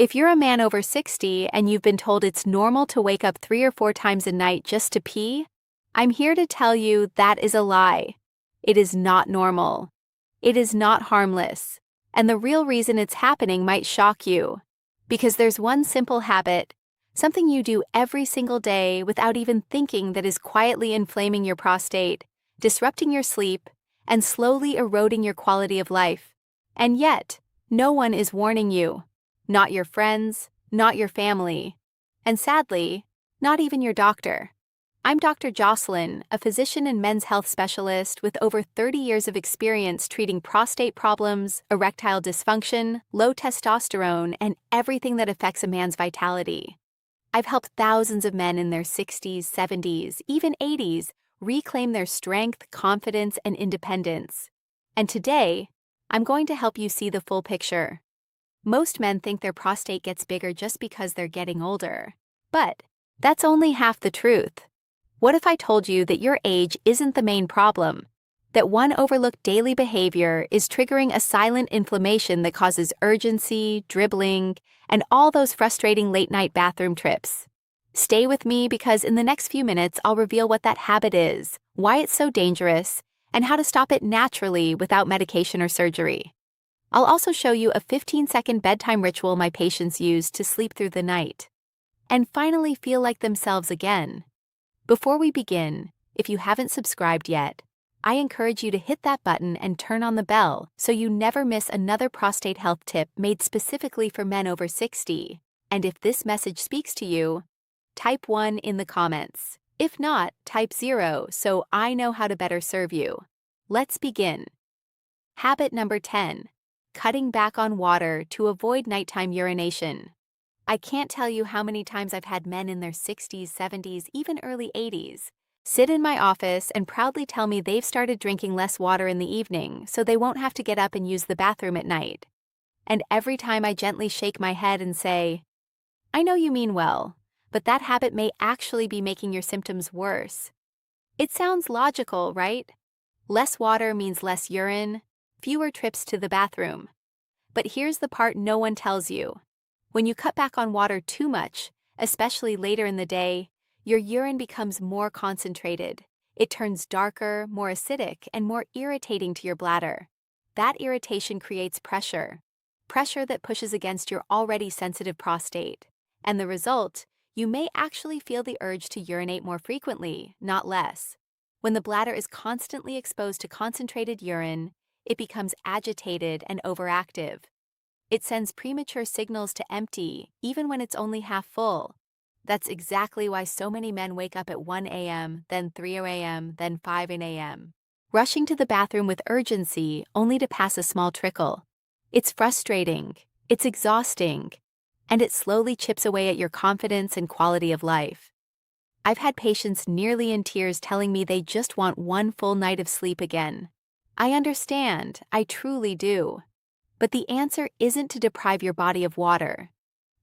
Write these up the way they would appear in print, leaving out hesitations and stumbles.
If you're a man over 60 and you've been told it's normal to wake up 3 or 4 times a night just to pee, I'm here to tell you that is a lie. It is not normal. It is not harmless. And the real reason it's happening might shock you. Because there's one simple habit, something you do every single day without even thinking, that is quietly inflaming your prostate, disrupting your sleep, and slowly eroding your quality of life. And yet, no one is warning you. Not your friends, not your family, and sadly, not even your doctor. I'm Dr. Jocelyn, a physician and men's health specialist with over 30 years of experience treating prostate problems, erectile dysfunction, low testosterone, and everything that affects a man's vitality. I've helped thousands of men in their 60s, 70s, even 80s reclaim their strength, confidence, and independence. And today, I'm going to help you see the full picture. Most men think their prostate gets bigger just because they're getting older. But that's only half the truth. What if I told you that your age isn't the main problem? That one overlooked daily behavior is triggering a silent inflammation that causes urgency, dribbling, and all those frustrating late-night bathroom trips. Stay with me because in the next few minutes I'll reveal what that habit is, why it's so dangerous, and how to stop it naturally without medication or surgery. I'll also show you a 15-second bedtime ritual my patients use to sleep through the night and finally feel like themselves again. Before we begin, if you haven't subscribed yet, I encourage you to hit that button and turn on the bell so you never miss another prostate health tip made specifically for men over 60. And if this message speaks to you, type 1 in the comments. If not, type 0 so I know how to better serve you. Let's begin. Habit number 10. Cutting back on water to avoid nighttime urination. I can't tell you how many times I've had men in their 60s, 70s, even early 80s sit in my office and proudly tell me they've started drinking less water in the evening so they won't have to get up and use the bathroom at night. And every time I gently shake my head and say, I know you mean well, but that habit may actually be making your symptoms worse. It sounds logical, right? Less water means less urine, fewer trips to the bathroom. But here's the part no one tells you. When you cut back on water too much, especially later in the day, your urine becomes more concentrated. It turns darker, more acidic, and more irritating to your bladder. That irritation creates pressure that pushes against your already sensitive prostate. And the result, you may actually feel the urge to urinate more frequently, not less. When the bladder is constantly exposed to concentrated urine, it becomes agitated and overactive. It sends premature signals to empty, even when it's only half full. That's exactly why so many men wake up at 1 a.m., then 3 a.m., then 5 a.m., rushing to the bathroom with urgency only to pass a small trickle. It's frustrating, it's exhausting, and it slowly chips away at your confidence and quality of life. I've had patients nearly in tears telling me they just want one full night of sleep again. I understand, I truly do. But the answer isn't to deprive your body of water.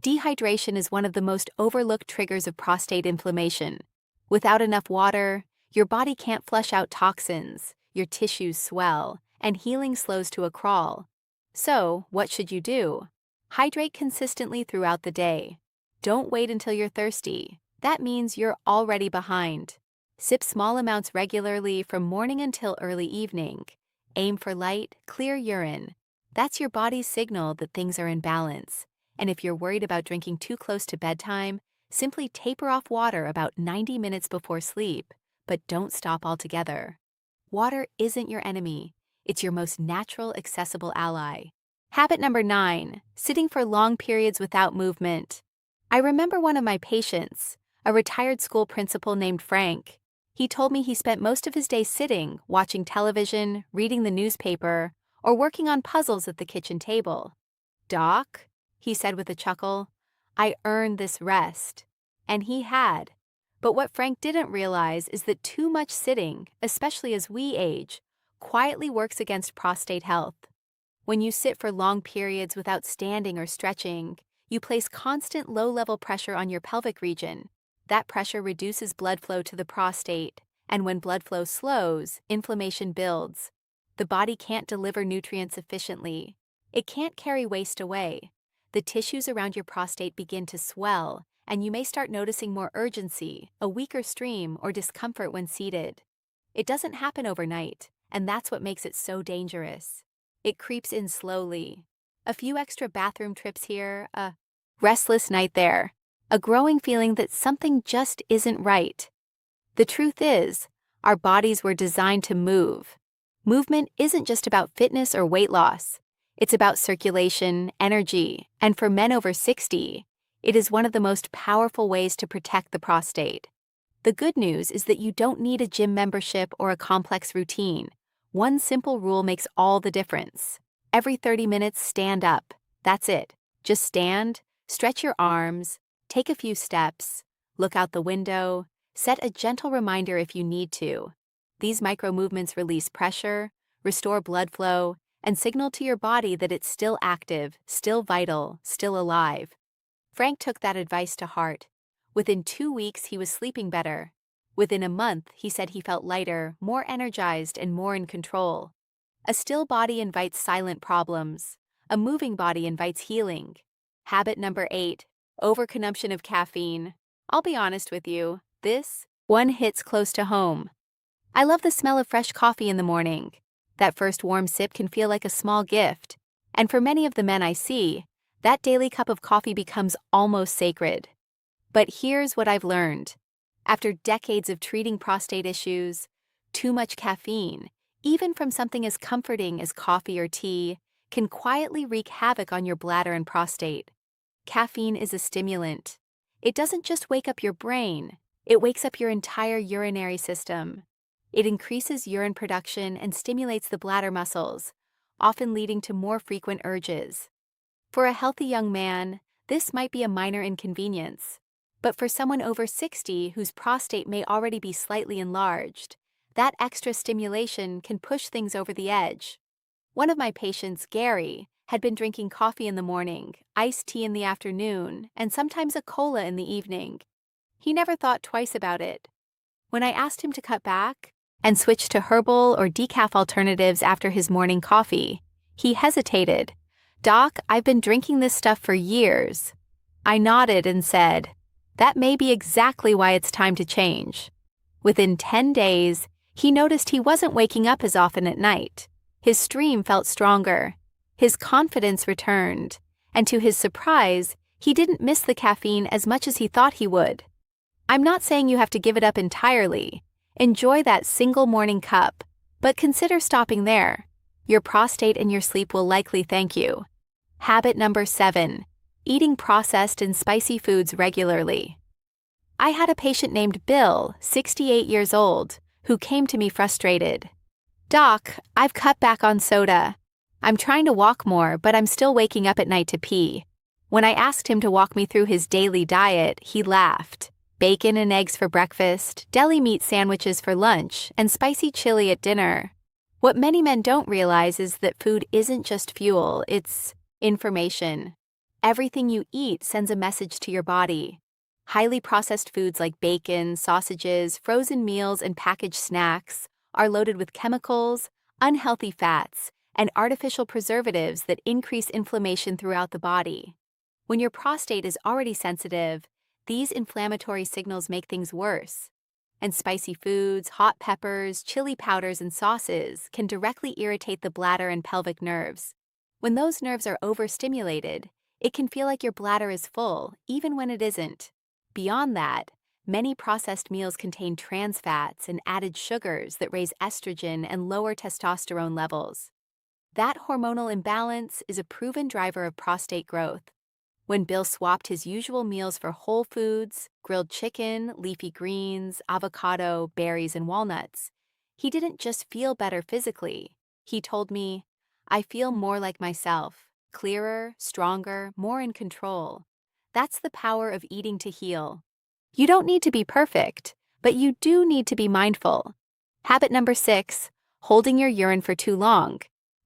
Dehydration is one of the most overlooked triggers of prostate inflammation. Without enough water, your body can't flush out toxins, your tissues swell, and healing slows to a crawl. So, what should you do? Hydrate consistently throughout the day. Don't wait until you're thirsty. That means you're already behind. Sip small amounts regularly from morning until early evening. Aim for light, clear urine. That's your body's signal that things are in balance. And if you're worried about drinking too close to bedtime, simply taper off water about 90 minutes before sleep, but don't stop altogether. Water isn't your enemy. It's your most natural, accessible ally. Habit number 9, sitting for long periods without movement. I remember one of my patients, a retired school principal named Frank. He told me he spent most of his day sitting, watching television, reading the newspaper, or working on puzzles at the kitchen table. Doc, he said with a chuckle, I earned this rest. And he had. But what Frank didn't realize is that too much sitting, especially as we age, quietly works against prostate health. When you sit for long periods without standing or stretching, you place constant low-level pressure on your pelvic region. That pressure reduces blood flow to the prostate, and when blood flow slows, inflammation builds. The body can't deliver nutrients efficiently. It can't carry waste away. the tissues around your prostate begin to swell, and you may start noticing more urgency, a weaker stream, or discomfort when seated. It doesn't happen overnight, and that's what makes it so dangerous. It creeps in slowly. A few extra bathroom trips here, a restless night there, a growing feeling that something just isn't right. The truth is, our bodies were designed to move. Movement isn't just about fitness or weight loss. It's about circulation, energy, and for men over 60, it is one of the most powerful ways to protect the prostate. The good news is that you don't need a gym membership or a complex routine. One simple rule makes all the difference. Every 30 minutes, stand up. That's it. Just stand, stretch your arms, take a few steps, look out the window, set a gentle reminder if you need to. These micro movements release pressure, restore blood flow, and signal to your body that it's still active, still vital, still alive. Frank took that advice to heart. Within 2 weeks, he was sleeping better. Within a month, he said he felt lighter, more energized, and more in control. A still body invites silent problems. A moving body invites healing. Habit number 8, overconsumption of caffeine. I'll be honest with you, this one hits close to home. I love the smell of fresh coffee in the morning. That first warm sip can feel like a small gift. And for many of the men I see, that daily cup of coffee becomes almost sacred. But here's what I've learned. After decades of treating prostate issues, too much caffeine, even from something as comforting as coffee or tea, can quietly wreak havoc on your bladder and prostate. Caffeine is a stimulant. It doesn't just wake up your brain, it wakes up your entire urinary system. It increases urine production and stimulates the bladder muscles, often leading to more frequent urges. For a healthy young man, this might be a minor inconvenience. But for someone over 60 whose prostate may already be slightly enlarged, that extra stimulation can push things over the edge. One of my patients, Gary, had been drinking coffee in the morning, iced tea in the afternoon, and sometimes a cola in the evening. He never thought twice about it. When I asked him to cut back and switch to herbal or decaf alternatives after his morning coffee, he hesitated. "Doc, I've been drinking this stuff for years." I nodded and said, "That may be exactly why it's time to change." Within 10 days, he noticed he wasn't waking up as often at night. His stream felt stronger. His confidence returned. And to his surprise, he didn't miss the caffeine as much as he thought he would. I'm not saying you have to give it up entirely. Enjoy that single morning cup, but consider stopping there. Your prostate and your sleep will likely thank you. Habit number 7. Eating processed and spicy foods regularly. I had a patient named Bill, 68 years old, who came to me frustrated. "Doc, I've cut back on soda. I'm trying to walk more, but I'm still waking up at night to pee." When I asked him to walk me through his daily diet, he laughed. Bacon and eggs for breakfast, deli meat sandwiches for lunch, and spicy chili at dinner. What many men don't realize is that food isn't just fuel, it's information. Everything you eat sends a message to your body. Highly processed foods like bacon, sausages, frozen meals, and packaged snacks are loaded with chemicals, unhealthy fats, and artificial preservatives that increase inflammation throughout the body. When your prostate is already sensitive, these inflammatory signals make things worse. And spicy foods, hot peppers, chili powders, and sauces can directly irritate the bladder and pelvic nerves. When those nerves are overstimulated, it can feel like your bladder is full, even when it isn't. Beyond that, many processed meals contain trans fats and added sugars that raise estrogen and lower testosterone levels. That hormonal imbalance is a proven driver of prostate growth. When Bill swapped his usual meals for whole foods, grilled chicken, leafy greens, avocado, berries, and walnuts, he didn't just feel better physically. He told me, "I feel more like myself, clearer, stronger, more in control." That's the power of eating to heal. You don't need to be perfect, but you do need to be mindful. Habit number 6, holding your urine for too long.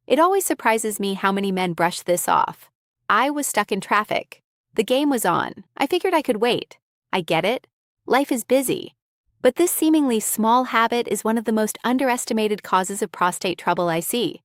It always surprises me how many men brush this off. I was stuck in traffic. The game was on. I figured I could wait. I get it. Life is busy. But this seemingly small habit is one of the most underestimated causes of prostate trouble I see.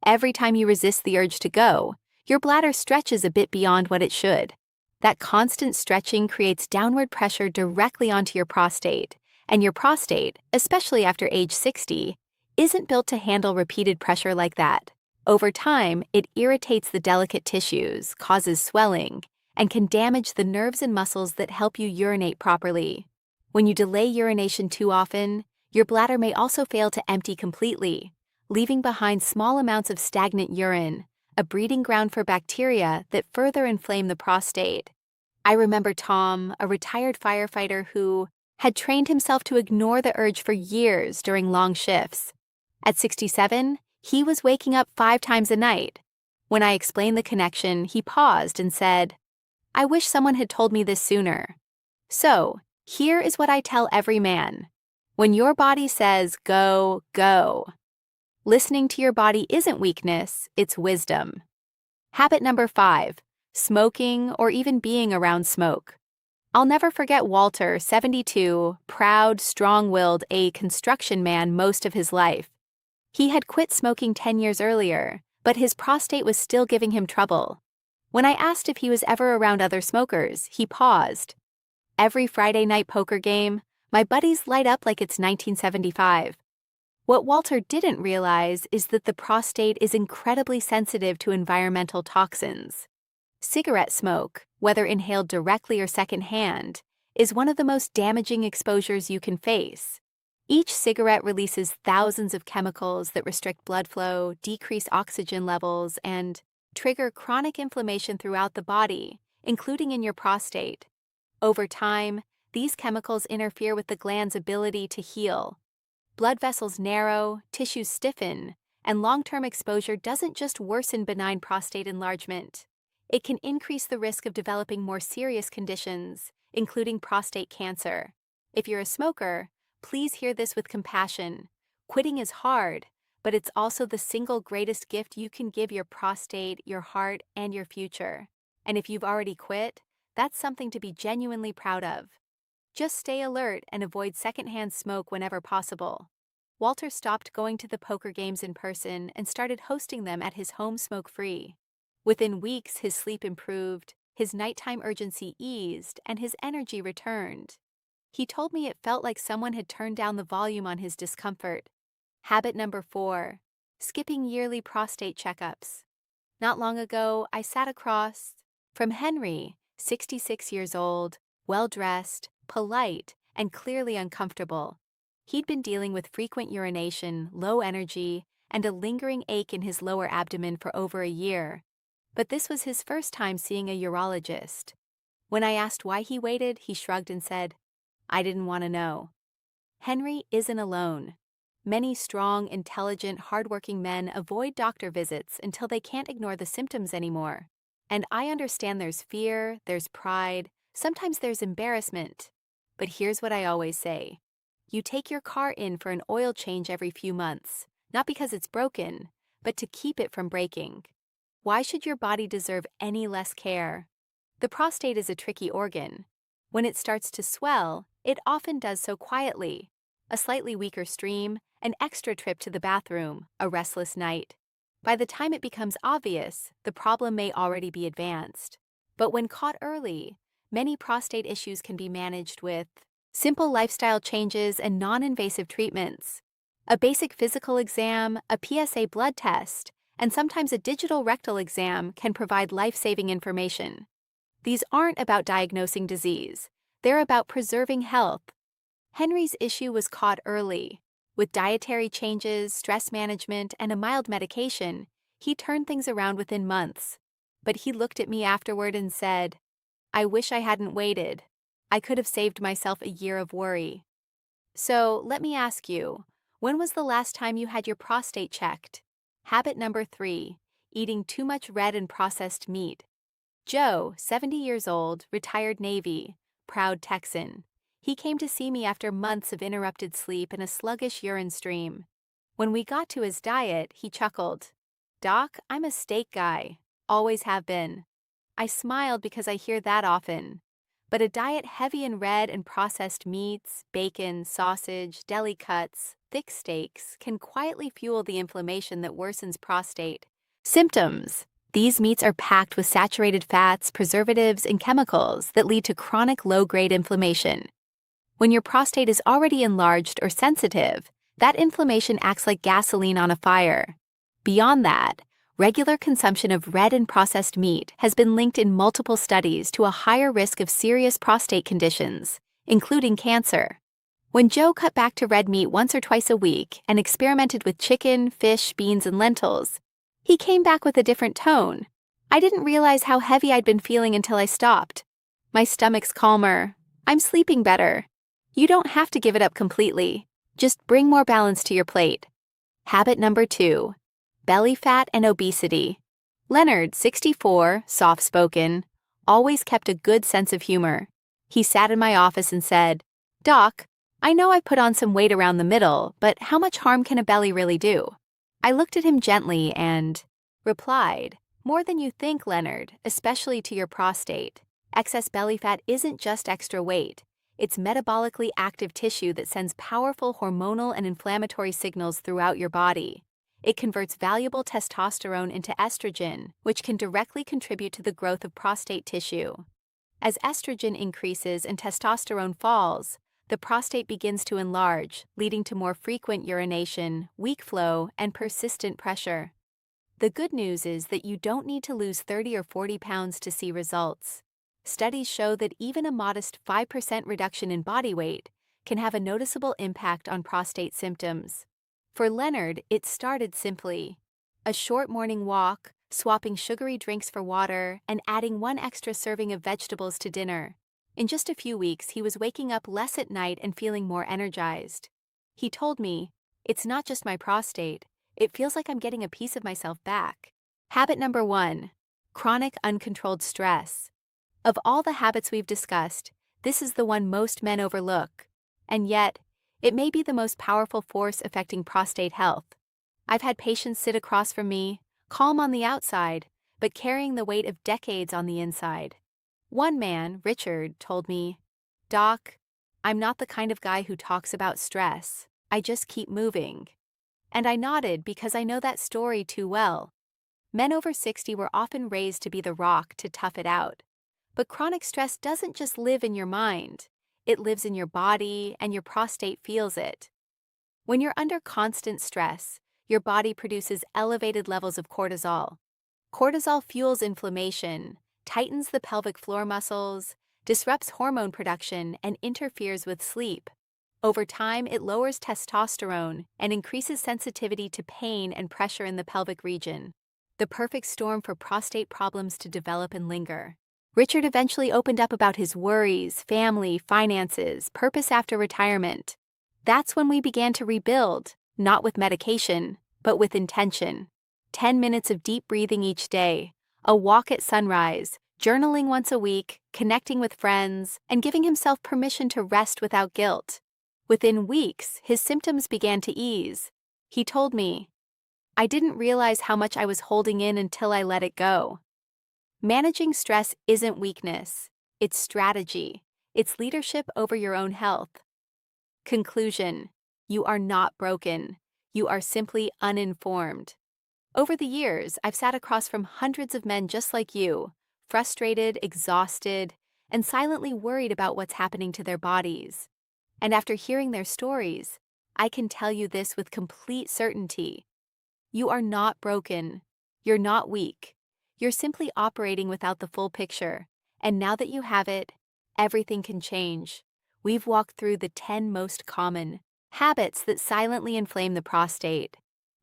Every time you resist the urge to go, your bladder stretches a bit beyond what it should. That constant stretching creates downward pressure directly onto your prostate, and your prostate, especially after age 60, isn't built to handle repeated pressure like that. Over time, it irritates the delicate tissues, causes swelling, and can damage the nerves and muscles that help you urinate properly. When you delay urination too often, your bladder may also fail to empty completely, leaving behind small amounts of stagnant urine, a breeding ground for bacteria that further inflame the prostate. I remember Tom, a retired firefighter who had trained himself to ignore the urge for years during long shifts. At 67, he was waking up 5 times a night. When I explained the connection, he paused and said, "I wish someone had told me this sooner." So, here is what I tell every man. When your body says go, go. Listening to your body isn't weakness, it's wisdom. Habit number 5, smoking or even being around smoke. I'll never forget Walter, 72, proud, strong-willed, a construction man most of his life. He had quit smoking 10 years earlier, but his prostate was still giving him trouble. When I asked if he was ever around other smokers, he paused. Every Friday night poker game, my buddies light up like it's 1975. What Walter didn't realize is that the prostate is incredibly sensitive to environmental toxins. Cigarette smoke, whether inhaled directly or secondhand, is one of the most damaging exposures you can face. Each cigarette releases thousands of chemicals that restrict blood flow, decrease oxygen levels, and trigger chronic inflammation throughout the body, including in your prostate. Over time, these chemicals interfere with the gland's ability to heal. Blood vessels narrow, tissues stiffen, and long-term exposure doesn't just worsen benign prostate enlargement. It can increase the risk of developing more serious conditions, including prostate cancer. If you're a smoker, please hear this with compassion. Quitting is hard, but it's also the single greatest gift you can give your prostate, your heart, and your future. And if you've already quit, that's something to be genuinely proud of. Just stay alert and avoid secondhand smoke whenever possible. Walter stopped going to the poker games in person and started hosting them at his home smoke-free. Within weeks, his sleep improved, his nighttime urgency eased, and his energy returned. He told me it felt like someone had turned down the volume on his discomfort. Habit number 4, skipping yearly prostate checkups. Not long ago, I sat across from Henry, 66 years old, well-dressed, polite, and clearly uncomfortable. He'd been dealing with frequent urination, low energy, and a lingering ache in his lower abdomen for over a year. But this was his first time seeing a urologist. When I asked why he waited, he shrugged and said, "I didn't want to know." Henry isn't alone. Many strong, intelligent, hardworking men avoid doctor visits until they can't ignore the symptoms anymore. And I understand there's fear, there's pride, sometimes there's embarrassment. But here's what I always say. You take your car in for an oil change every few months, not because it's broken, but to keep it from breaking. Why should your body deserve any less care? The prostate is a tricky organ. When it starts to swell, it often does so quietly. A slightly weaker stream, an extra trip to the bathroom, a restless night. By the time it becomes obvious, the problem may already be advanced. But when caught early, many prostate issues can be managed with simple lifestyle changes and non-invasive treatments. A basic physical exam, a PSA blood test, and sometimes a digital rectal exam can provide life-saving information. These aren't about diagnosing disease. They're about preserving health. Henry's issue was caught early. With dietary changes, stress management, and a mild medication, he turned things around within months. But he looked at me afterward and said, "I wish I hadn't waited. I could have saved myself a year of worry." So, let me ask you, when was the last time you had your prostate checked? Habit number 3, eating too much red and processed meat. Joe, 70 years old, retired Navy, proud Texan. He came to see me after months of interrupted sleep and a sluggish urine stream. When we got to his diet, he chuckled. "Doc, I'm a steak guy. Always have been." I smiled because I hear that often. But a diet heavy in red and processed meats, bacon, sausage, deli cuts, thick steaks can quietly fuel the inflammation that worsens prostate. Symptoms: These meats are packed with saturated fats, preservatives, and chemicals that lead to chronic low-grade inflammation. When your prostate is already enlarged or sensitive, that inflammation acts like gasoline on a fire. Beyond that, regular consumption of red and processed meat has been linked in multiple studies to a higher risk of serious prostate conditions, including cancer. When Joe cut back to red meat once or twice a week and experimented with chicken, fish, beans, and lentils, he came back with a different tone. I didn't realize how heavy I'd been feeling until I stopped. My stomach's calmer. I'm sleeping better. You don't have to give it up completely. Just bring more balance to your plate. Habit number 2. Belly fat and obesity. Leonard, 64, soft-spoken, always kept a good sense of humor. He sat in my office and said, "Doc, I know I put on some weight around the middle, but how much harm can a belly really do?" I looked at him gently and replied, "More than you think, Leonard, especially to your prostate. Excess belly fat isn't just extra weight. It's metabolically active tissue that sends powerful hormonal and inflammatory signals throughout your body. It converts valuable testosterone into estrogen, which can directly contribute to the growth of prostate tissue. As estrogen increases and testosterone falls, the prostate begins to enlarge, leading to more frequent urination, weak flow, and persistent pressure. The good news is that you don't need to lose 30 or 40 pounds to see results. Studies show that even a modest 5% reduction in body weight can have a noticeable impact on prostate symptoms. For Leonard, it started simply: a short morning walk, swapping sugary drinks for water, and adding 1 extra serving of vegetables to dinner. In just a few weeks, he was waking up less at night and feeling more energized. He told me, "It's not just my prostate. It feels like I'm getting a piece of myself back." Habit number 1. Chronic uncontrolled stress. Of all the habits we've discussed, this is the one most men overlook. And yet, it may be the most powerful force affecting prostate health. I've had patients sit across from me, calm on the outside, but carrying the weight of decades on the inside. One man, Richard, told me, "Doc, I'm not the kind of guy who talks about stress. I just keep moving." And I nodded because I know that story too well. Men over 60 were often raised to be the rock to tough it out. But chronic stress doesn't just live in your mind. It lives in your body, and your prostate feels it. When you're under constant stress, your body produces elevated levels of cortisol. Cortisol fuels inflammation, tightens the pelvic floor muscles, disrupts hormone production, and interferes with sleep. Over time, it lowers testosterone and increases sensitivity to pain and pressure in the pelvic region. The perfect storm for prostate problems to develop and linger. Richard eventually opened up about his worries, family, finances, purpose after retirement. That's when we began to rebuild, not with medication, but with intention. 10 minutes of deep breathing each day, a walk at sunrise, journaling once a week, connecting with friends, and giving himself permission to rest without guilt. Within weeks, his symptoms began to ease. He told me, "I didn't realize how much I was holding in until I let it go." Managing stress isn't weakness. It's strategy. It's leadership over your own health. Conclusion: you are not broken. You are simply uninformed. Over the years, I've sat across from hundreds of men just like you, frustrated, exhausted, and silently worried about what's happening to their bodies. And after hearing their stories, I can tell you this with complete certainty. You are not broken. You're not weak. You're simply operating without the full picture. And now that you have it, everything can change. We've walked through the 10 most common habits that silently inflame the prostate.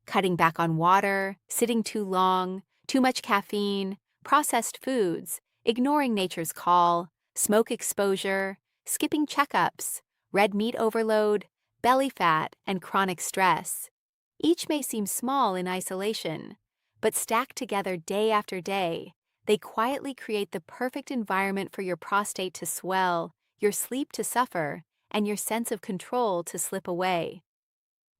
Cutting back on water, sitting too long, too much caffeine, processed foods, ignoring nature's call, smoke exposure, skipping checkups, red meat overload, belly fat, and chronic stress. Each may seem small in isolation, but stacked together day after day, they quietly create the perfect environment for your prostate to swell, your sleep to suffer, and your sense of control to slip away.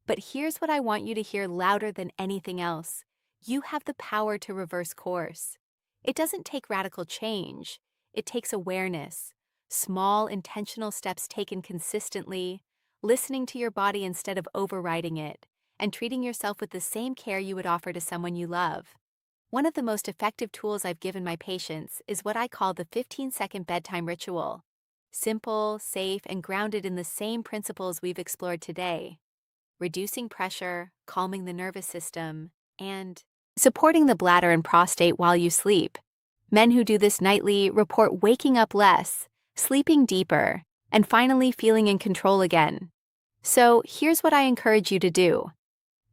But here's what I want you to hear louder than anything else. You have the power to reverse course. It doesn't take radical change. It takes awareness, small, intentional steps taken consistently, listening to your body instead of overriding it, and treating yourself with the same care you would offer to someone you love. One of the most effective tools I've given my patients is what I call the 15-second bedtime ritual. Simple, safe, and grounded in the same principles we've explored today. Reducing pressure, calming the nervous system, and supporting the bladder and prostate while you sleep. Men who do this nightly report waking up less, sleeping deeper, and finally feeling in control again. So here's what I encourage you to do.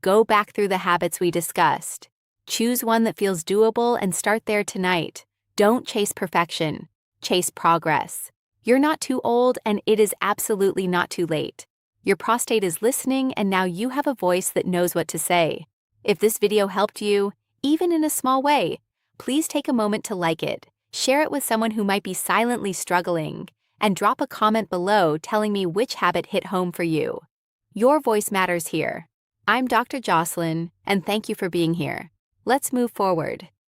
Go back through the habits we discussed. Choose one that feels doable and start there tonight. Don't chase perfection. Chase progress. You're not too old, and it is absolutely not too late. Your prostate is listening, and now you have a voice that knows what to say. If this video helped you, even in a small way, please take a moment to like it, share it with someone who might be silently struggling, and drop a comment below telling me which habit hit home for you. Your voice matters here. I'm Dr. Jocelyn, and thank you for being here. Let's move forward.